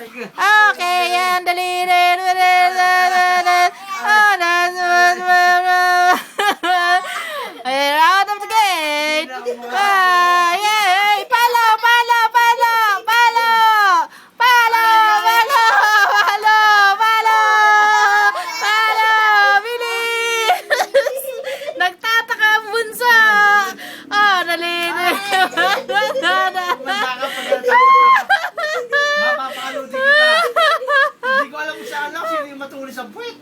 Okay, yan, dali. Out of the gate. Yay! Palo! Bilis! Nagtataka ang bunso. Oh, dali. Mapapalo din kita. Hindi ko alam kung saan lang sino yung matulis sa puwet.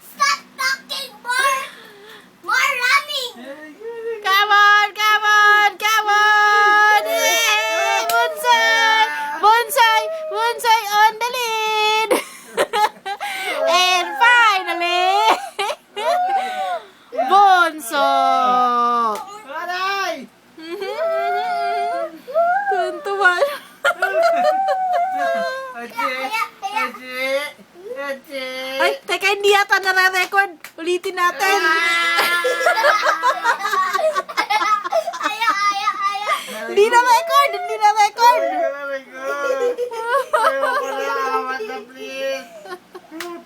Stop talking more running. Come on! Yay! Bonsai on the lead! And finally, Bonso! Aray! Tuntuan. Ay, teka, hindi yata nare-record. Ulitin natin. Aya. Hindi na record.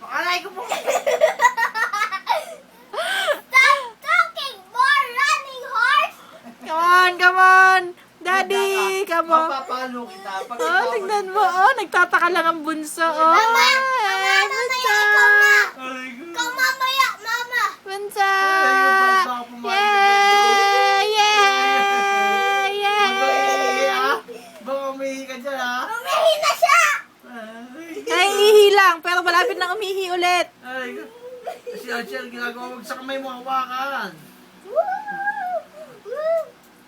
Aray ko po! Stop talking more running horse. Come on. Daddy, come on. Mapapalo kita. Pag Oh, tignan mo. Oh, nagtataka lang ang bunso. Oh, Mamaya, ikaw na. Aray ko. Ikaw mamaya, mama. bunso. Ay, yung bunso ako pumayag. Yay! Baka umihi ka dyan, ha? Umihi na siya. Ay, ihi lang. Pero malapit na umihi ulit. Ay, si Archel, ginagawa mo sa kamay mo hawakan.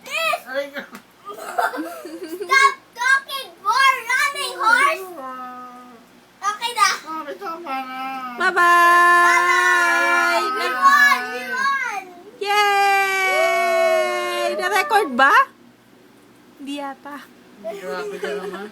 This. Aray ko. Stop talking more running horse. Okay na. Bakit tama na? Bye-bye! We won. Yay! Na-record ba? Hindi yata. Grabe ka naman.